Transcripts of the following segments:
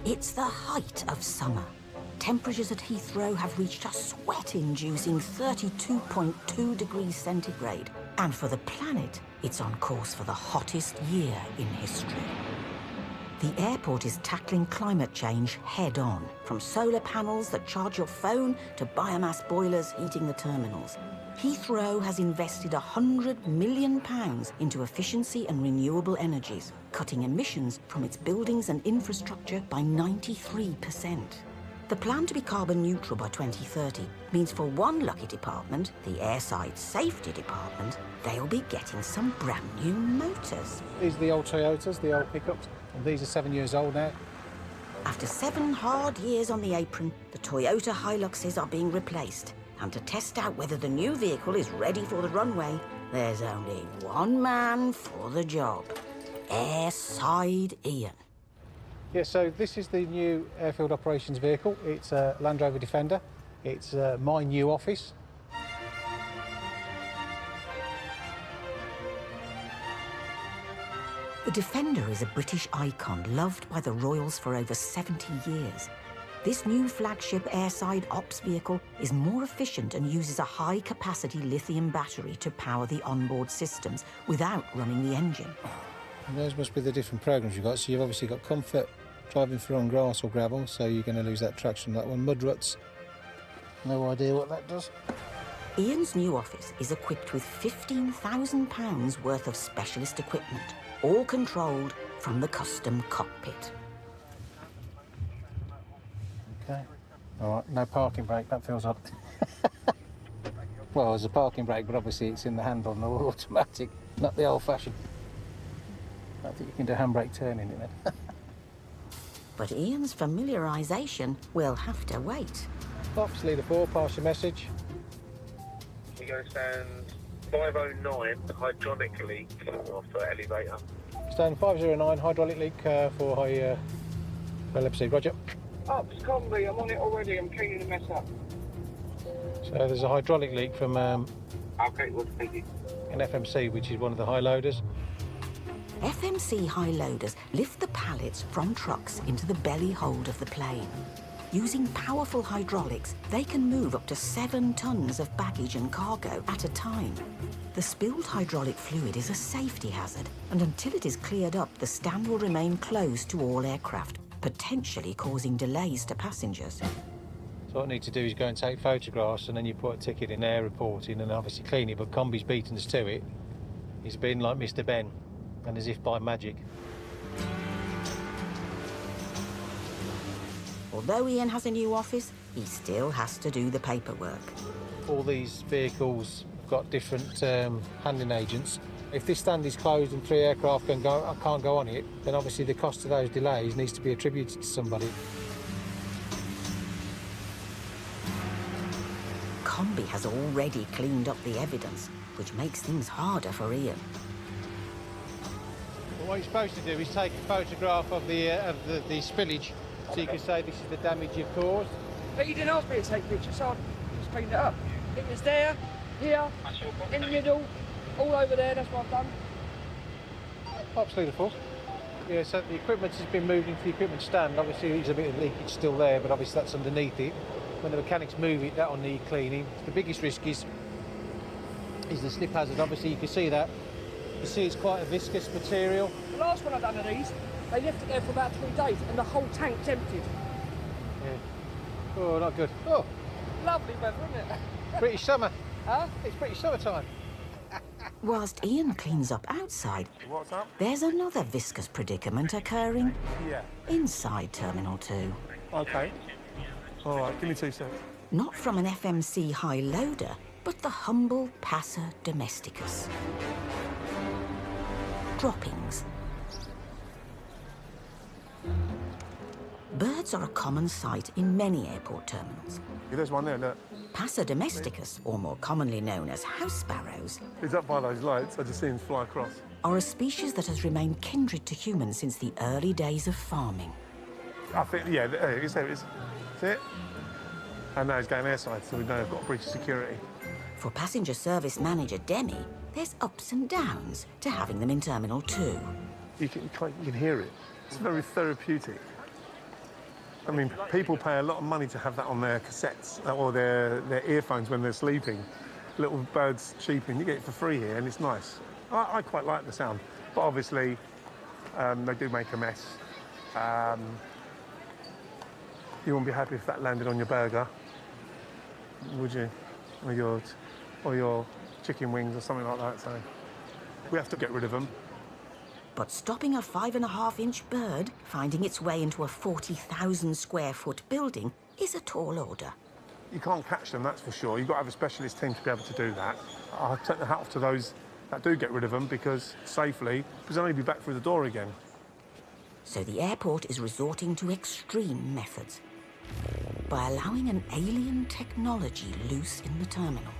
It's the height of summer. Temperatures at Heathrow have reached a sweat-inducing 32.2 degrees centigrade. And for the planet, it's on course for the hottest year in history. The airport is tackling climate change head-on, from solar panels that charge your phone to biomass boilers heating the terminals. Heathrow has invested £100 million into efficiency and renewable energies, cutting emissions from its buildings and infrastructure by 93%. The plan to be carbon neutral by 2030 means for one lucky department, the Airside Safety Department, they'll be getting some brand new motors. These are the old Toyotas, the old pickups, and these are 7 years old now. After 7 hard years on the apron, the Toyota Hiluxes are being replaced. And to test out whether the new vehicle is ready for the runway, there's only one man for the job. Airside Ian. Yeah, so this is the new airfield operations vehicle. It's a Land Rover Defender. It's my new office. The Defender is a British icon loved by the Royals for over 70 years. This new flagship airside ops vehicle is more efficient and uses a high-capacity lithium battery to power the onboard systems without running the engine. And those must be the different programs you've got. So you've obviously got comfort, driving through on grass or gravel, so you're going to lose that traction on that one. Mud ruts, no idea what that does. Ian's new office is equipped with £15,000 worth of specialist equipment, all controlled from the custom cockpit. Okay. All right, no parking brake, that feels odd. Well, there's a parking brake, but obviously it's in the handle and all automatic, not the old-fashioned. I don't think you can do handbrake turning in it. But Ian's familiarisation will have to wait. Ops, leader 4, pass your message. We're going to stand 509, hydraulic leak off the elevator. Stand 509, hydraulic leak for high LFC, roger. Ups, combi, I'm on it already, I'm cleaning the mess up. So there's a hydraulic leak from Okay, well, thank you. an FMC, which is one of the high loaders. FMC high loaders lift the pallets from trucks into the belly hold of the plane. Using powerful hydraulics, they can move up to 7 tons of baggage and cargo at a time. The spilled hydraulic fluid is a safety hazard, and until it is cleared up, the stand will remain closed to all aircraft, potentially causing delays to passengers. So what I need to do is go and take photographs, and then you put a ticket in there, reporting, and obviously clean it, but Combi's beaten us to it. He's been like Mr. Ben, and as if by magic. Although Ian has a new office, he still has to do the paperwork. All these vehicles have got different handling agents. If this stand is closed and 3 aircraft can't go on it, then obviously the cost of those delays needs to be attributed to somebody. Combi has already cleaned up the evidence, which makes things harder for Ian. Well, what you're supposed to do is take a photograph of the spillage, so you can say this is the damage you've caused. But you didn't ask me to take pictures, so I just cleaned it up. It was there, here, in the middle, all over there, that's what I've done. Ops leader 4. Yeah, so the equipment has been moved into the equipment stand. Obviously there's a bit of leakage still there, but obviously that's underneath it. When the mechanics move it, that'll need cleaning. The biggest risk is the slip hazard. Obviously you can see that. You see it's quite a viscous material. The last one I done of these, they left it there for about 3 days and the whole tank's emptied. Yeah. Oh, not good. Oh, Lovely weather, isn't it? British summer. Huh? It's British summertime. Whilst Ian cleans up outside, What's up? there's another viscous predicament occurring Yeah. inside Terminal 2. Okay. All right, give me 2 seconds. Not from an FMC high loader, but the humble passer domesticus. Droppings. Birds are a common sight in many airport terminals. Yeah, there's one there, look. Passer domesticus, or more commonly known as house sparrows, He's up by those lights. I just see him fly across. are a species that has remained kindred to humans since the early days of farming. I think, yeah, there it is. There it is. See it? And now he's going airside, so we know they've got British security. For passenger service manager Demi, there's ups and downs to having them in Terminal 2. You can hear it. It's very therapeutic. I mean, people pay a lot of money to have that on their cassettes or their earphones when they're sleeping. Little birds cheeping, you get it for free here, and it's nice. I quite like the sound, but obviously they do make a mess. You wouldn't be happy if that landed on your burger, would you? Or your chicken wings or something like that, so we have to get rid of them. But stopping a 5.5-inch bird finding its way into a 40,000 square foot building is a tall order. You can't catch them, that's for sure. You've got to have a specialist team to be able to do that. I'll take the hat off to those that do get rid of them because safely, because they'll only be back through the door again. So the airport is resorting to extreme methods by allowing an alien technology loose in the terminal.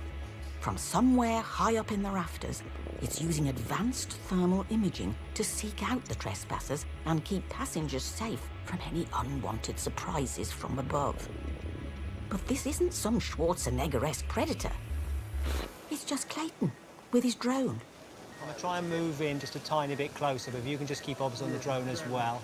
From somewhere high up in the rafters, it's using advanced thermal imaging to seek out the trespassers and keep passengers safe from any unwanted surprises from above. But this isn't some Schwarzenegger-esque predator. It's just Clayton with his drone. I'm going to try and move in just a tiny bit closer, but if you can just keep obs on the drone as well.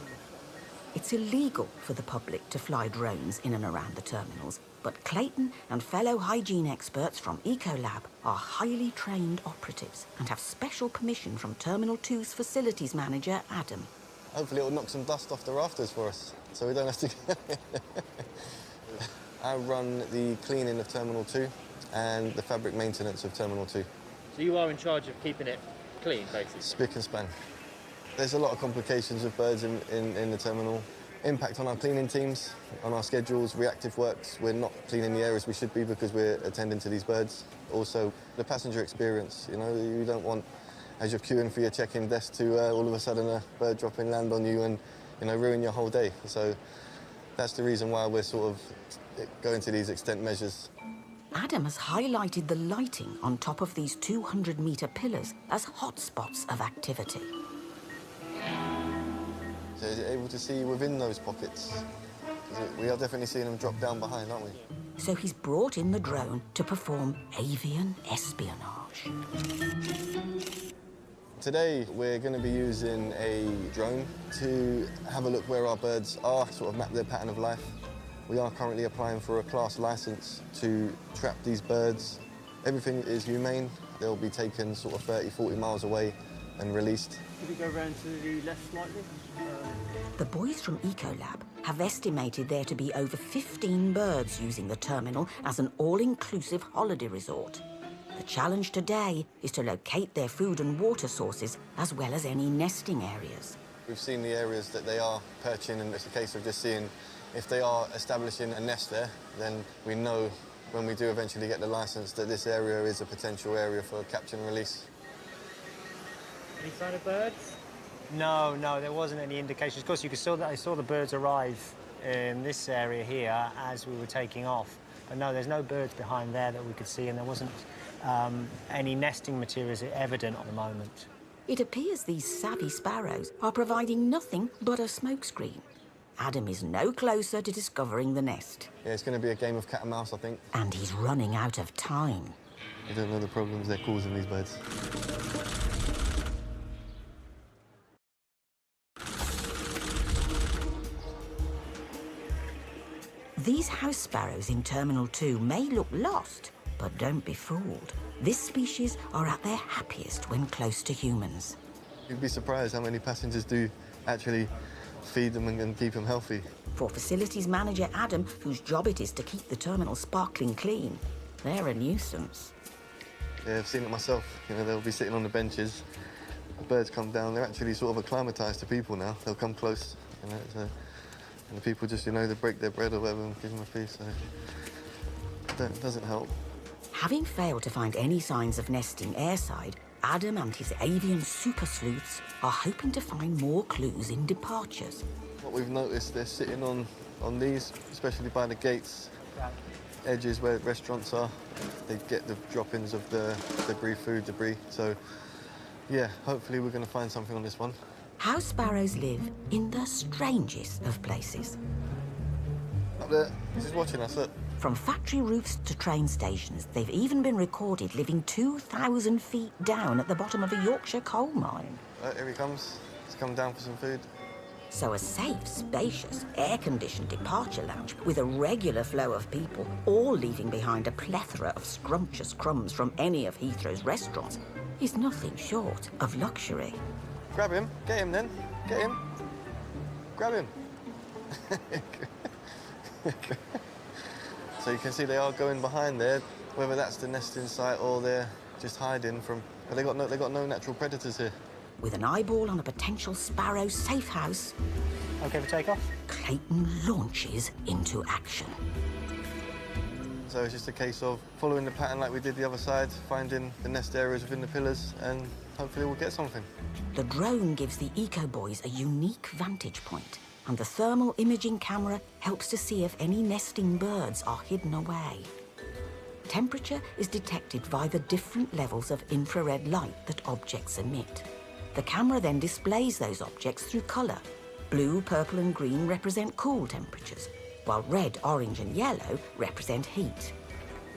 It's illegal for the public to fly drones in and around the terminals, but Clayton and fellow hygiene experts from Ecolab are highly trained operatives and have special permission from Terminal 2's facilities manager, Adam. Hopefully it'll knock some dust off the rafters for us, so we don't have to... I run the cleaning of Terminal 2 and the fabric maintenance of Terminal 2. So you are in charge of keeping it clean, basically? Spick and span. There's a lot of complications with birds in the terminal. Impact on our cleaning teams, on our schedules, reactive works. We're not cleaning the areas we should be because we're attending to these birds. Also, the passenger experience, you know, you don't want, as you're queuing for your check-in desk, to all of a sudden a bird drop in, land on you and, you know, ruin your whole day. So that's the reason why we're sort of going to these extent measures. Adam has highlighted the lighting on top of these 200-metre pillars as hotspots of activity. So you're able to see within those pockets. We are definitely seeing them drop down behind, aren't we? So he's brought in the drone to perform avian espionage. Today we're going to be using a drone to have a look where our birds are, sort of map their pattern of life. We are currently applying for a class licence to trap these birds. Everything is humane. They'll be taken sort of 30, 40 miles away and released. Could we go round to the left slightly? The boys from Ecolab have estimated there to be over 15 birds using the terminal as an all-inclusive holiday resort. The challenge today is to locate their food and water sources as well as any nesting areas. We've seen the areas that they are perching, and it's a case of just seeing if they are establishing a nest there, then we know when we do eventually get the licence that this area is a potential area for capture and release. Any sign of birds? No, there wasn't any indications. Of course, you saw that I saw the birds arrive in this area here as we were taking off. But no, there's no birds behind there that we could see, and there wasn't any nesting materials evident at the moment. It appears these savvy sparrows are providing nothing but a smokescreen. Adam is no closer to discovering the nest. Yeah, it's going to be a game of cat and mouse, I think. And he's running out of time. You don't know the problems they're causing, these birds. These house sparrows in Terminal 2 may look lost, but don't be fooled. This species are at their happiest when close to humans. You'd be surprised how many passengers do actually feed them and keep them healthy. For facilities manager Adam, whose job it is to keep the terminal sparkling clean, they're a nuisance. Yeah, I've seen it myself. You know, they'll be sitting on the benches. The birds come down. They're actually sort of acclimatised to people now. They'll come close, you know, and the people just, you know, they break their bread or whatever and give them a piece. So it doesn't help. Having failed to find any signs of nesting airside, Adam and his avian super sleuths are hoping to find more clues in departures. What we've noticed, they're sitting on these, especially by the gates, edges where restaurants are. They get the drop-ins of the food debris. So, yeah, hopefully we're going to find something on this one. House sparrows live in the strangest of places. Up there, he's just watching us, look. From factory roofs to train stations, they've even been recorded living 2,000 feet down at the bottom of a Yorkshire coal mine. Here he comes. He's come down for some food. So a safe, spacious, air-conditioned departure lounge with a regular flow of people, all leaving behind a plethora of scrumptious crumbs from any of Heathrow's restaurants, is nothing short of luxury. Grab him. Get him then. Get him. Grab him. So you can see they are going behind there, whether that's the nesting site or they're just hiding from. But they got no natural predators here. With an eyeball on a potential sparrow safe house, OK for takeoff? Clayton launches into action. So it's just a case of following the pattern like we did the other side, finding the nest areas within the pillars, and hopefully we'll get something. The drone gives the Eco Boys a unique vantage point, and the thermal imaging camera helps to see if any nesting birds are hidden away. Temperature is detected via the different levels of infrared light that objects emit. The camera then displays those objects through colour. Blue, purple and green represent cool temperatures, while red, orange and yellow represent heat.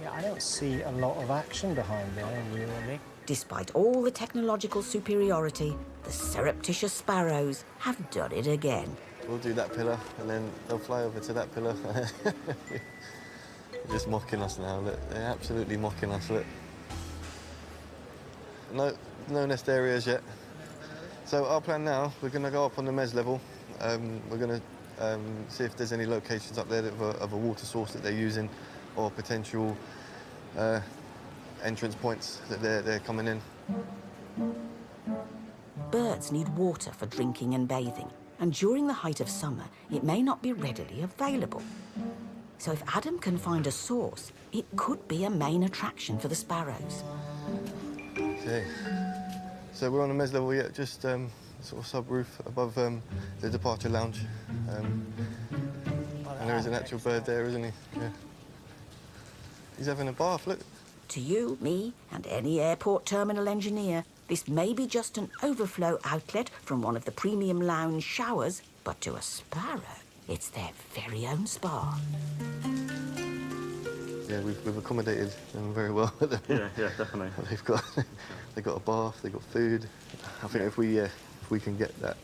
Yeah, I don't see a lot of action behind there, really. Despite all the technological superiority, the surreptitious sparrows have done it again. We'll do that pillar, and then they'll fly over to that pillar. They're just mocking us now, look. They're absolutely mocking us, look. No nest areas yet. So our plan now, we're going to go up on the mez level. We're going to see if there's any locations up there of a water source that they're using, or potential entrance points that they're coming in. Birds need water for drinking and bathing, and during the height of summer, it may not be readily available. So if Adam can find a source, it could be a main attraction for the sparrows. Okay. So we're on the mez level yet, just sort of sub-roof above the departure lounge. And there is an actual bird there, isn't he? Yeah. He's having a bath, look. To you, me, and any airport terminal engineer, this may be just an overflow outlet from one of the premium lounge showers, but to a sparrow, it's their very own spa. Yeah, we've accommodated them very well. Yeah, definitely. They've got a bath, they've got food. I think if we can get that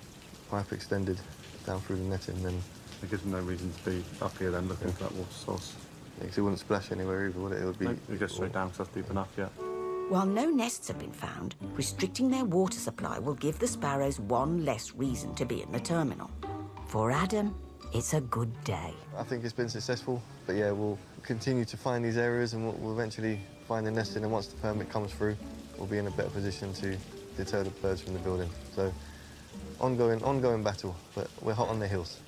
pipe extended down through the netting, then It gives them no reason to be up here then looking for that water source. yeah, 'cause it wouldn't splash anywhere either, would it? It would be. No, it goes straight down because that's deep enough, yeah. While no nests have been found, restricting their water supply will give the sparrows one less reason to be in the terminal. For Adam, it's a good day. I think it's been successful, but yeah, we'll continue to find these areas and we'll eventually find the nesting, and once the permit comes through, we'll be in a better position to deter the birds from the building. So, ongoing battle, but we're hot on the heels.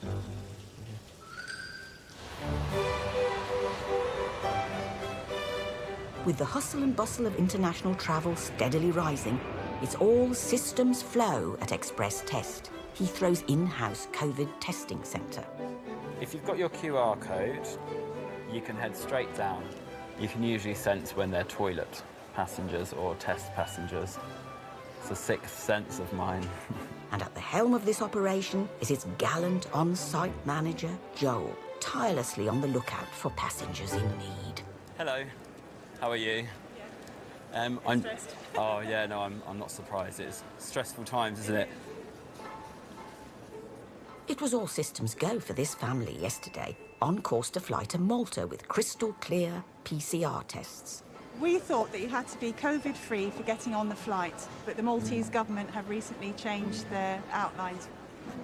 With the hustle and bustle of international travel steadily rising, it's all systems flow at Express Test, Heathrow's in-house COVID testing centre. If you've got your QR code, you can head straight down. You can usually sense when they're toilet passengers or test passengers. It's a sixth sense of mine. And at the helm of this operation is its gallant on-site manager, Joel, tirelessly on the lookout for passengers in need. Hello, how are you? I'm stressed. Oh yeah, no, I'm not surprised. It's stressful times, isn't it? It was all systems go for this family yesterday, on course to fly to Malta with crystal clear PCR tests. We thought that you had to be COVID-free for getting on the flight, but the Maltese government have recently changed their outlines.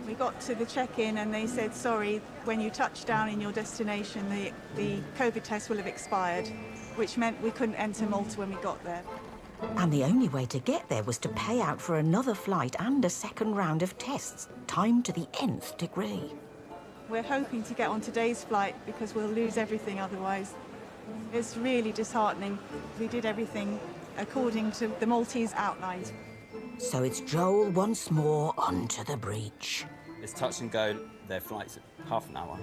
We got to the check-in and they said, sorry, when you touch down in your destination, the COVID test will have expired, which meant we couldn't enter Malta when we got there. And the only way to get there was to pay out for another flight and a second round of tests, timed to the nth degree. We're hoping to get on today's flight because we'll lose everything otherwise. It's really disheartening. We did everything according to the Maltese outlines. So it's Joel once more onto the breach. It's touch and go. Their flight's half an hour.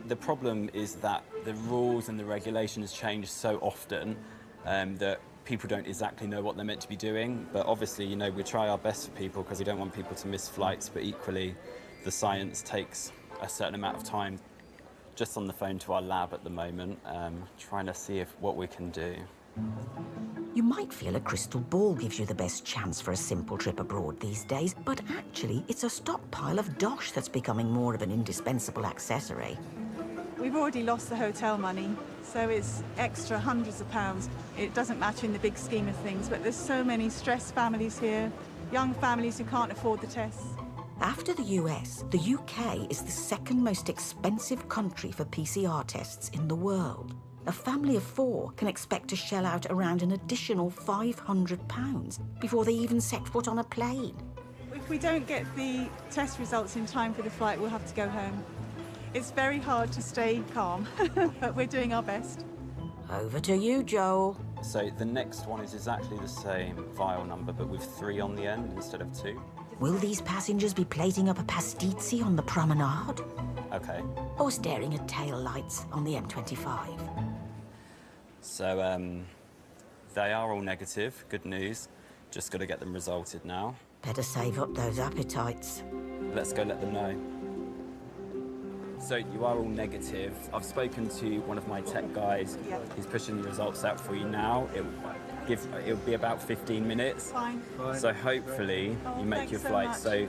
The problem is that the rules and the regulations change so often that people don't exactly know what they're meant to be doing. But obviously, you know, we try our best for people because we don't want people to miss flights, but equally, the science takes a certain amount of time. Just on the phone to our lab at the moment, trying to see what we can do. You might feel a crystal ball gives you the best chance for a simple trip abroad these days, but actually it's a stockpile of dosh that's becoming more of an indispensable accessory. We've already lost the hotel money, so it's extra hundreds of pounds. It doesn't matter in the big scheme of things, but there's so many stressed families here, young families who can't afford the tests. After the US, the UK is the second most expensive country for PCR tests in the world. A family of 4 can expect to shell out around an additional £500 before they even set foot on a plane. If we don't get the test results in time for the flight, we'll have to go home. It's very hard to stay calm, but we're doing our best. Over to you, Joel. So the next one is exactly the same file number, but with 3 on the end instead of 2. Will these passengers be plating up a pasticci on the promenade? Okay. Or staring at tail lights on the M25? So they are all negative, good news. Just got to get them resulted now. Better save up those appetites. Let's go let them know. So you are all negative. I've spoken to one of my tech guys. Yeah. He's pushing the results out for you now. It'll be about 15 minutes. Fine. So hopefully you make thanks your so flight. much. So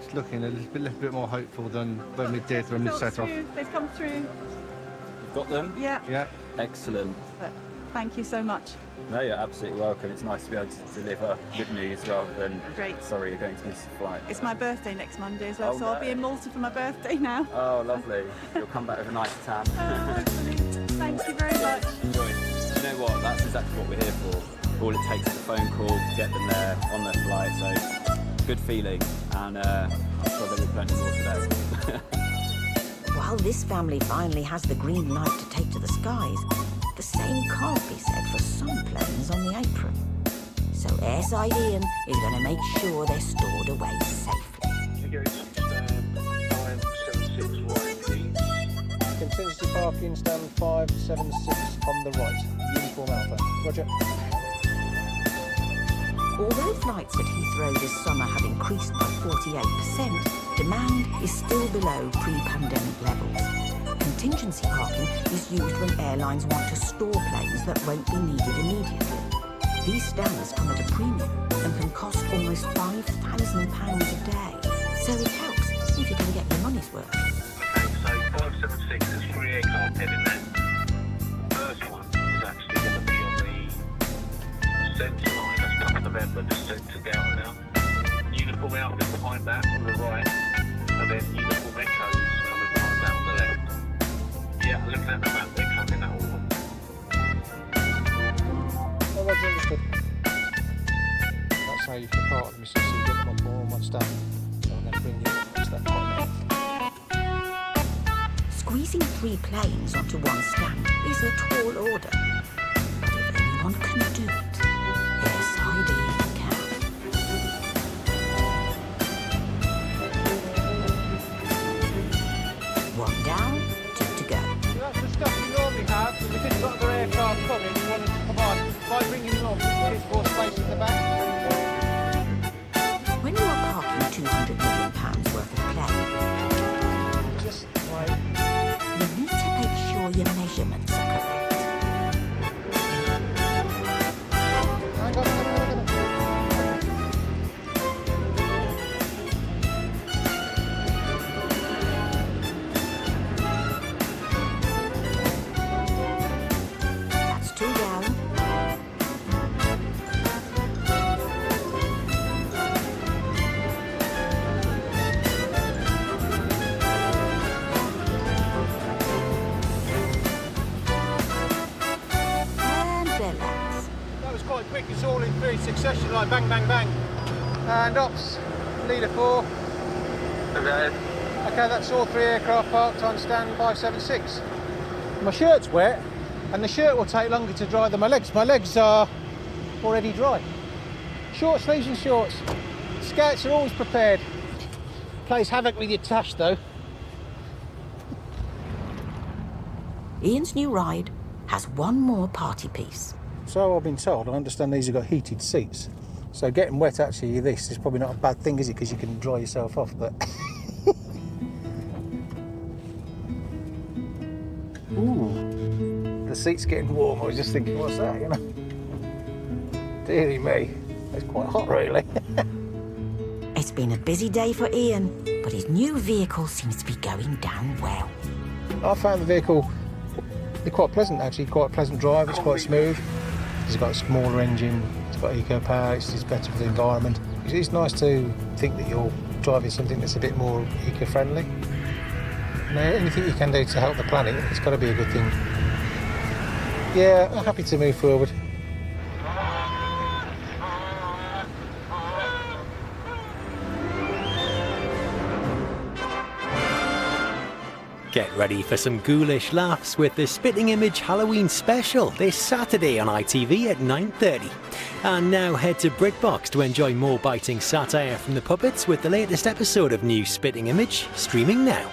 It's looking a little bit more hopeful than when we did when we Results set off. through. They've come through. you've got them? Yeah. Yeah. Excellent. But thank you so much. No, you're absolutely welcome. It's nice to be able to deliver good news rather than Great. sorry you're going to miss the flight. It's my birthday next Monday as well, Oh, so I'll no. be in Malta for my birthday now. Oh, lovely. You'll come back with a nice tan. Hopefully. Thank you very much. Enjoy. You know what? That's exactly what we're here for. All it takes is a phone call, get them there on their flight. So good feeling, and I'm sure there'll be plenty more today. While this family finally has the green light to take to the skies, the same can't be said for some planes on the apron. So Airside Ian is going to make sure they're stored away safely. Contingency parking, stand 576 on the right. Uniform Alpha. Roger. Although flights at Heathrow this summer have increased by 48%, demand is still below pre-pandemic levels. Contingency parking is used when airlines want to store planes that won't be needed immediately. These stands come at a premium and can cost almost £5,000 a day. So it helps if you can get your money's worth. Okay, so 576 is 3 aircraft heading there. The first one is actually going to be on the centre line. That's coming November, the centre down now. Uniform outfit behind that on the right, and then uniform echoes coming behind that on the left. Yeah, looking at the map, they're coming in that order. Oh, Roger, understood. That's how you can part of them, so you get them on one stand. So I'm going to bring you to that point now. Squeezing 3 planes onto one stand is a tall order. But if anyone can do it, Airside Ian can. One down, 2 to go. So that's the stuff we normally have, but because we've got other aircraft coming, we wanted to come on. By bringing them on, there's more space in the back. When you are parking £200 million worth of plane, Just like... you need to make sure your measurements are correct. Hang on. That's 2 down. And relax. That was quite quick. It's all in 3 succession, like bang, bang, bang. And ops, leader 4. Okay. Okay, that's all 3 aircraft parked on stand 576. My shirt's wet, and the shirt will take longer to dry than my legs. My legs are already dry. Short sleeves and shorts. Scouts are always prepared. Plays havoc with your tash, though. Ian's new ride has one more party piece. So I've been told. I understand these have got heated seats. So getting wet, actually, this is probably not a bad thing, is it? Because you can dry yourself off, but... Ooh. The seat's getting warm. I was just thinking, what's that, you know? Deary me, it's quite hot really. It's been a busy day for Ian, but his new vehicle seems to be going down well. I found the vehicle quite pleasant actually, quite a pleasant drive, it's quite smooth. It's got a smaller engine, it's got eco power, it's better for the environment. It's nice to think that you're driving something that's a bit more eco-friendly. Anything you can do to help the planet, it's got to be a good thing. Yeah, I'm happy to move forward. Get ready for some ghoulish laughs with the Spitting Image Halloween special this Saturday on ITV at 9:30. And now head to BritBox to enjoy more biting satire from the puppets with the latest episode of New Spitting Image, streaming now.